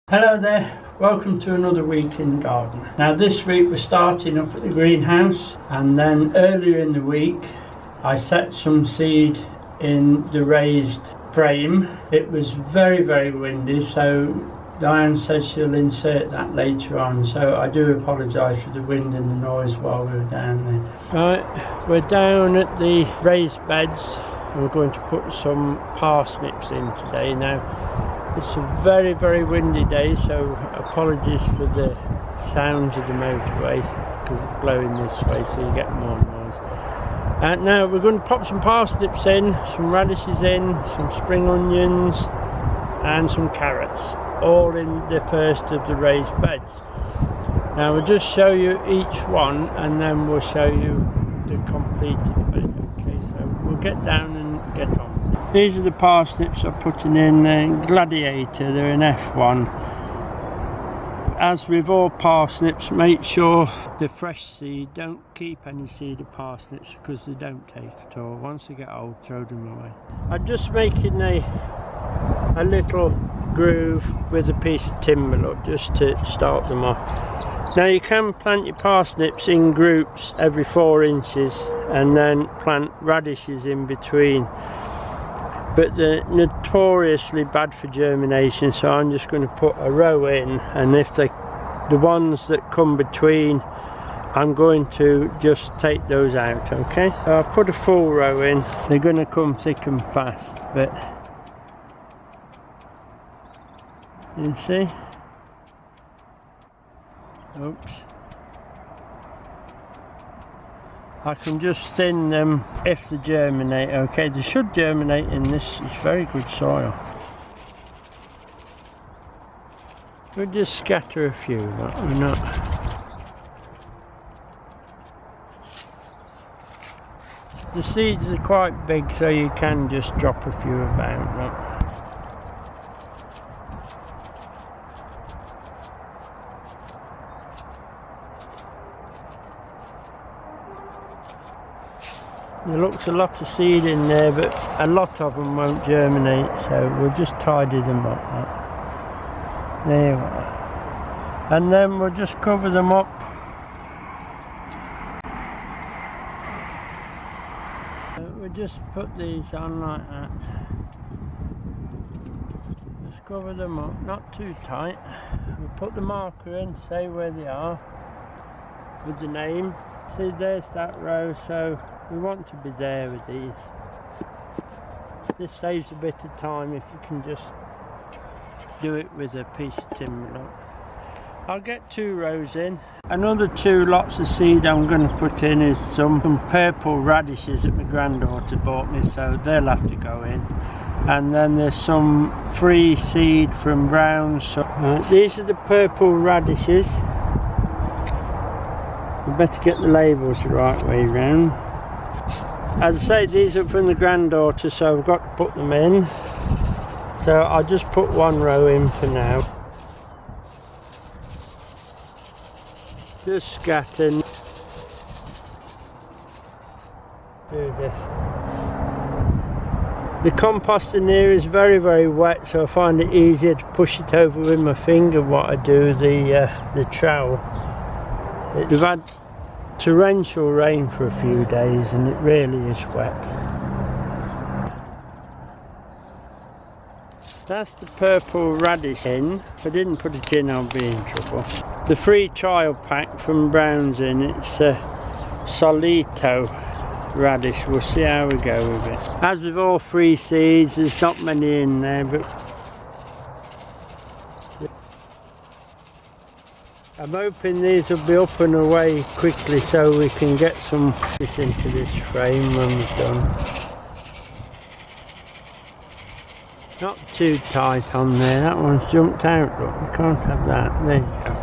Hello there, welcome to another week in the garden. Now this week we're starting up at the greenhouse, and then earlier in the week I set some seed in the raised frame. It was very windy, so Diane says she'll insert that later on, so I do apologise for the wind and the noise while we were down there. Right, we're down at the raised beds and we're going to put some parsnips in today. Now it's a very windy day, so apologies for the sounds of the motorway because it's blowing this way, so you get more noise. And now we're going to pop some parsnips in, some radishes in, some spring onions and some carrots, all in the first of the raised beds. Now we'll just show you each one and then we'll show you the completed bed. Okay, so we'll get down and get on. These are the parsnips I'm putting in Gladiator, they're an F1. As with all parsnips, make sure the fresh seed, don't keep any seed of parsnips because they don't take at all. Once they get old, throw them away. I'm just making a little groove with a piece of timber, look, just to start them off. Now you can plant your parsnips in groups every 4 inches and then plant radishes in between. But they're notoriously bad for germination, so I'm just going to put a row in, and if the ones that come between, I'm going to just take those out, okay? So I'll put a full row in. They're going to come thick and fast, but you see? Oops. I can just thin them if they germinate, okay? They should germinate in this, it's very good soil. We'll just scatter a few, but we're not. The seeds are quite big, so you can just drop a few about, look. There looks a lot of seed in there, but a lot of them won't germinate, so we'll just tidy them up. There you are. And then we'll just cover them up. So we'll just put these on like that. Just cover them up, not too tight. We'll put the marker in, say where they are, with the name. See, there's that row, so we want to be there with these. This saves a bit of time if you can just do it with a piece of timber. I'll get 2 rows in. Another 2 lots of seed I'm going to put in is some purple radishes that my granddaughter bought me, so they'll have to go in. And then there's some free seed from browns. So, these are the purple radishes. We better get the labels the right way round. As I say, these are from the granddaughter, so I've got to put them in. So I'll just put 1 row in for now. Just scatter. Do this. The compost in here is very wet, so I find it easier to push it over with my finger what I do the trowel. We've had torrential rain for a few days and it really is wet. That's the purple radish in. If I didn't put it in, I'll be in trouble. The free trial pack from Brown's in, it's a Solito radish. We'll see how we go with it. As with all free seeds, there's not many in there, but I'm hoping these will be up and away quickly so we can get some this into this frame when we're done. Not too tight on there, that one's jumped out, look, we can't have that. There you go.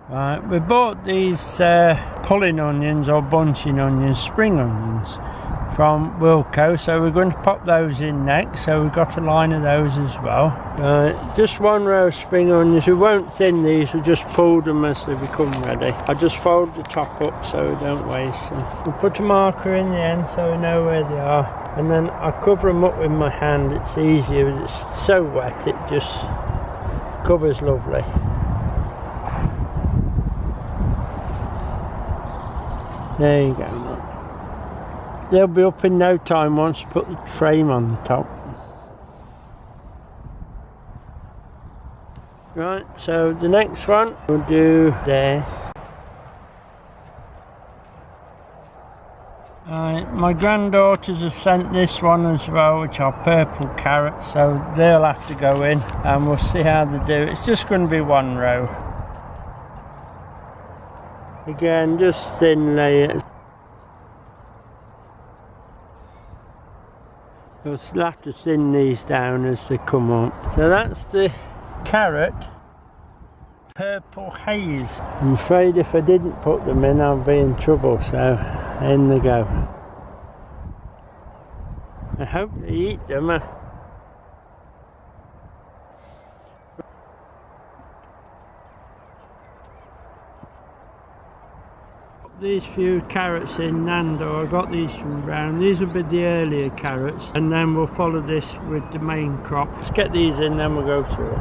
Right, we bought these pulling onions or bunching onions, spring onions, from Wilco, so we're going to pop those in next. So we've got a line of those as well. Just one row of spring onions. We won't thin these, we just pull them as they become ready. I just fold the top up so we don't waste them. We'll put a marker in the end so we know where they are, and then I cover them up with my hand. It's easier, but it's so wet it just covers lovely. There you go. They'll be up in no time once you put the frame on the top. Right, so the next one we'll do there. My granddaughters have sent this one as well, which are purple carrots, so they'll have to go in and we'll see how they do. It's just going to be one row. Again, just thin layers. We'll have to thin these down as they come up. So that's the carrot purple haze. I'm afraid if I didn't put them in I'll be in trouble, so in they go. I hope they eat them. These few carrots in Nando, I got these from Brown. These will be the earlier carrots, and then we'll follow this with the main crop. Let's get these in, then we'll go through it.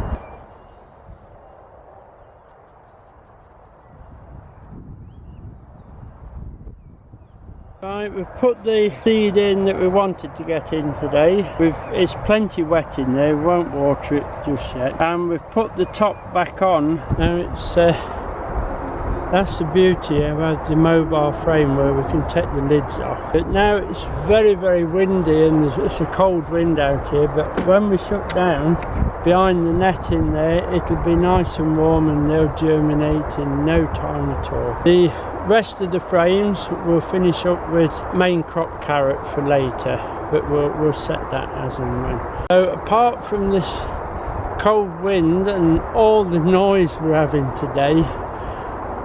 Right, we've put the seed in that we wanted to get in today. It's plenty wet in there, we won't water it just yet. And we've put the top back on. Now it's that's the beauty about the mobile frame, where we can take the lids off. But now it's very, very windy and it's a cold wind out here, but when we shut down behind the net in there, it'll be nice and warm and they'll germinate in no time at all. The rest of the frames we'll finish up with main crop carrot for later, but we'll set that as and when. So apart from this cold wind and all the noise we're having today,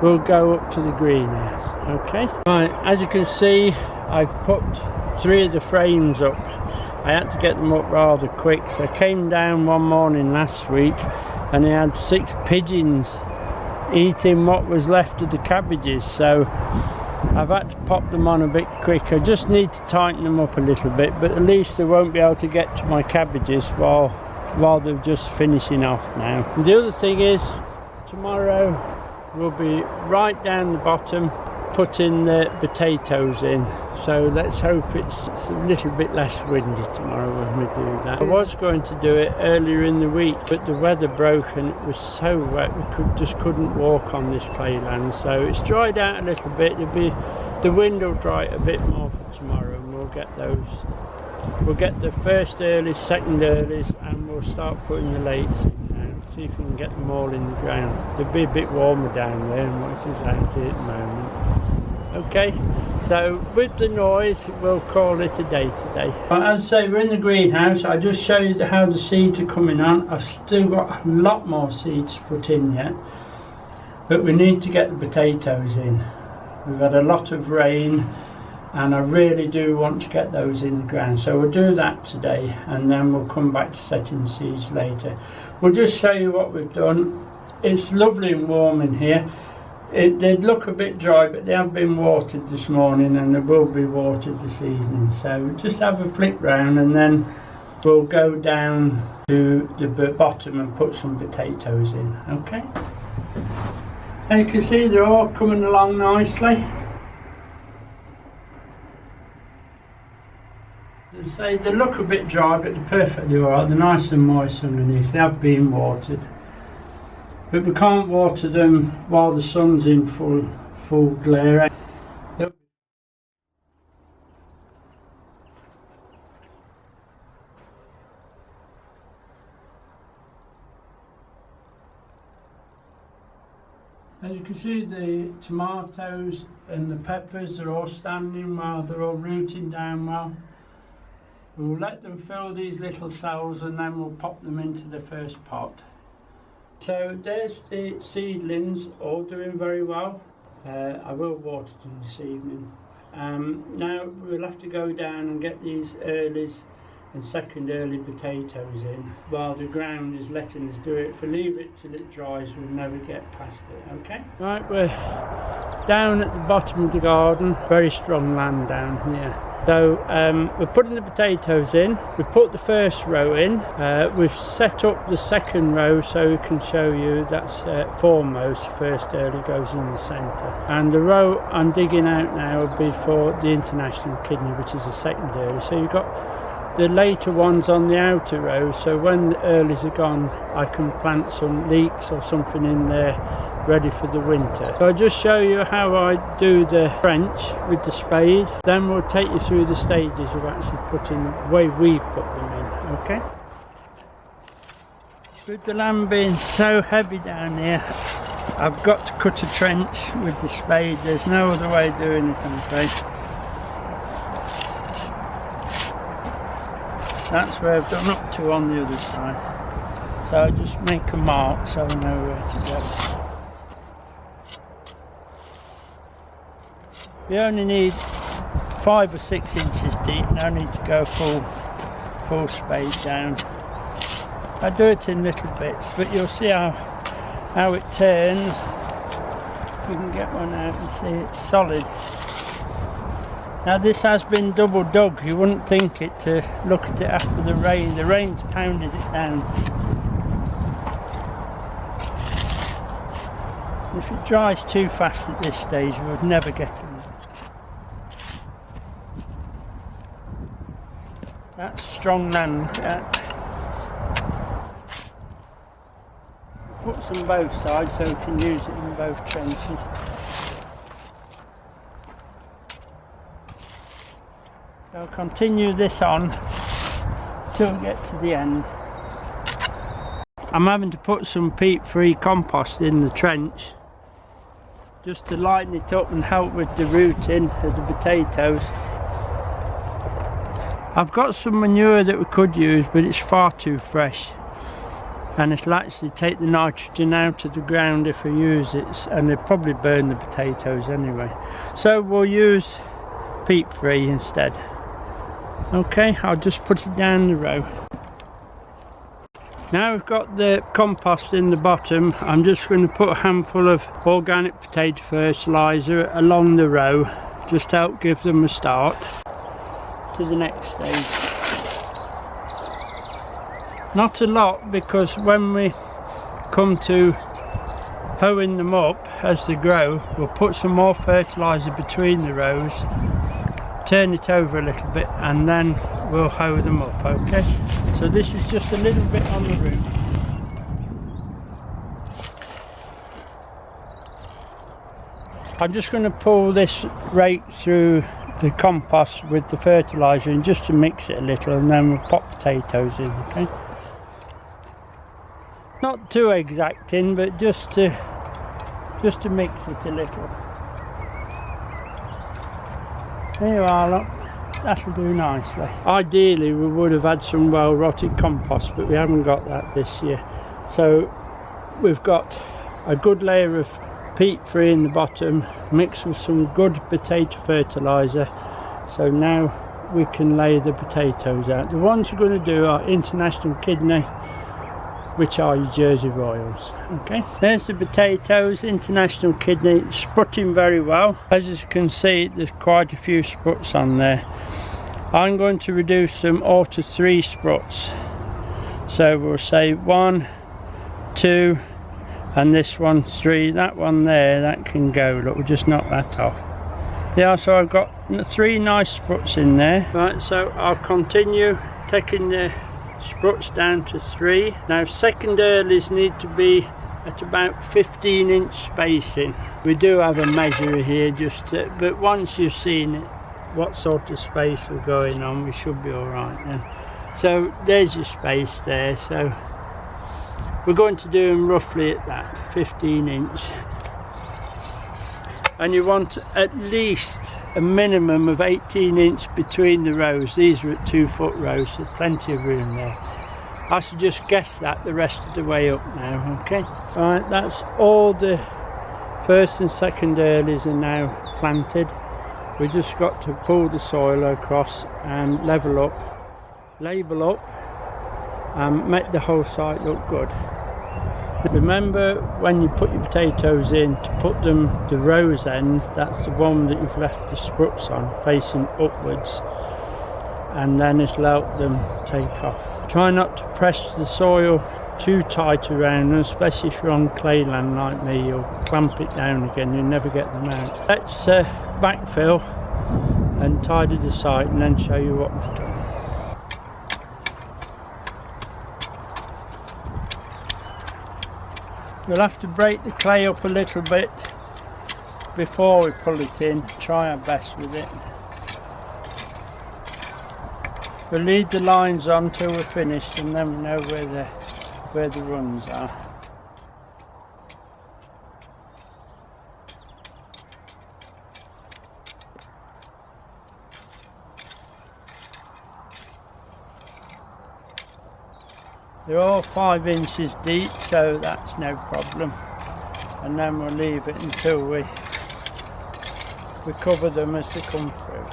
we'll go up to the greenhouse. Okay, right, as you can see I've put 3 of the frames up. I had to get them up rather quick, so I came down one morning last week and I had 6 pigeons eating what was left of the cabbages, so I've had to pop them on a bit quick. I just need to tighten them up a little bit, but at least they won't be able to get to my cabbages while they're just finishing off now. And the other thing is, tomorrow we'll be right down the bottom putting the potatoes in, so let's hope it's a little bit less windy tomorrow when we do that. I was going to do it earlier in the week, but the weather broke and it was so wet we just couldn't walk on this clay land, so it's dried out a little bit. The wind will dry it a bit more for tomorrow, and we'll get the first earlies, second earlies, and we'll start putting the lates in. See if we can get them all in the ground. They'll be a bit warmer down there than what it is out here at the moment. Okay, so with the noise we'll call it a day today. Well, as I say, we're in the greenhouse. I just showed you how the seeds are coming on. I've still got a lot more seeds to put in yet, but we need to get the potatoes in. We've had a lot of rain and I really do want to get those in the ground, so we'll do that today and then we'll come back to setting the seeds later. We'll just show you what we've done. It's lovely and warm in here. They'd look a bit dry, but they have been watered this morning and they will be watered this evening, so just have a flick round and then we'll go down to the bottom and put some potatoes in. Okay, as you can see, they're all coming along nicely. Say they look a bit dry, but they're perfectly alright. They're nice and moist underneath. They have been watered, but we can't water them while the sun's in full glare. As you can see, the tomatoes and the peppers are all standing well. They're all rooting down well. We'll let them fill these little cells and then we'll pop them into the first pot. So there's the seedlings, all doing very well. I will water them this evening. Now we'll have to go down and get these earlies and second early potatoes in while the ground is letting us do it. If we leave it till it dries, we'll never get past it, okay? Right, we're down at the bottom of the garden. Very strong land down here. So we're putting the potatoes in. We put the first row in. We've set up the second row so we can show you that's foremost. First early goes in the centre. And the row I'm digging out now will be for the international kidney, which is the second early. So you've got the later ones on the outer row, so when the earlies are gone I can plant some leeks or something in there ready for the winter. So I'll just show you how I do the French with the spade, then we'll take you through the stages of actually putting the way we put them in, okay? With the land being so heavy down here, I've got to cut a trench with the spade. There's no other way of doing it, I'm afraid. That's where I've done up to on the other side. So I just make a mark so I know where to go. You only need 5 or 6 inches deep, no need to go full spade down. I do it in little bits, but you'll see how it turns. You can get one out and see it's solid. Now this has been double dug. You wouldn't think it to look at it after the rain. The rain's pounded it down. If it dries too fast at this stage, we would never get it. That's strong land. Put some both sides so we can use it in both trenches. I'll continue this on till we get to the end. I'm having to put some peat-free compost in the trench just to lighten it up and help with the rooting of the potatoes. I've got some manure that we could use, but it's far too fresh and it'll actually take the nitrogen out of the ground if we use it, and it'll probably burn the potatoes anyway. So we'll use peat-free instead. Okay, I'll just put it down the row. Now we've got the compost in the bottom, I'm just going to put a handful of organic potato fertiliser along the row, just to help give them a start to the next stage. Not a lot, because when we come to hoeing them up as they grow, we'll put some more fertiliser between the rows, turn it over a little bit, and then we'll hoe them up, okay? So this is just a little bit on the root. I'm just going to pull this rake through the compost with the fertiliser and just to mix it a little, and then we'll pop potatoes in, okay? Not too exacting, but just to mix it a little. There you are, look. That'll do nicely. Ideally we would have had some well rotted compost, but we haven't got that this year. So we've got a good layer of peat-free in the bottom mixed with some good potato fertiliser. So now we can lay the potatoes out. The ones we're going to do are international kidney, which are your Jersey Royals. Okay, there's the potatoes, international kidney, sprutting very well. As you can see, there's quite a few spruts on there. I'm going to reduce them all to 3 spruts. So we'll say 1, 2, and this one 3. That one there, that can go. Look, we'll just knock that off. Yeah, so I've got 3 nice spruts in there. Right, so I'll continue taking the spruts down to 3. Now second earlies need to be at about 15-inch spacing. We do have a measure here, but once you've seen it, what sort of space we're going on, we should be all right then. So there's your space there. So we're going to do them roughly at that 15-inch, and you want at least a minimum of 18-inch between the rows. These are at 2-foot rows, so plenty of room there. I should just guess that the rest of the way up now, okay? Alright, that's all the first and second earlies are now planted. We just got to pull the soil across and level up, label up, and make the whole site look good. Remember, when you put your potatoes in, to put them the rose end, that's the one that you've left the spruts on, facing upwards, and then it'll help them take off. Try not to press the soil too tight around them, especially if you're on clay land like me. You'll clamp it down again, you'll never get them out. Let's backfill and tidy the site and then show you what we've done. We'll have to break the clay up a little bit before we pull it in, try our best with it. We'll leave the lines on till we're finished and then we know where the runs are. They're all 5 inches deep, so that's no problem. And then we'll leave it until we cover them as they come through.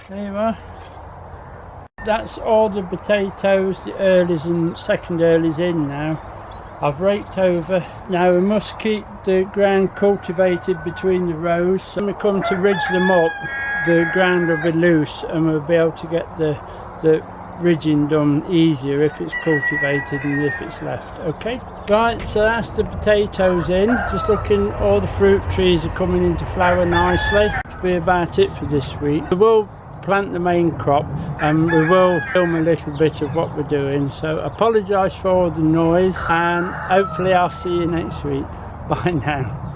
There you are. That's all the potatoes, the earlies and second earlies in now. I've raked over. Now we must keep the ground cultivated between the rows. So when we come to ridge them up, the ground will be loose and we'll be able to get the ridging done easier if it's cultivated and if it's left. Okay, right, so that's the potatoes in. Just looking, all the fruit trees are coming into flower nicely. That'll be about it for this week. We will plant the main crop and we will film a little bit of what we're doing, so apologise for all the noise and hopefully I'll see you next week. Bye now.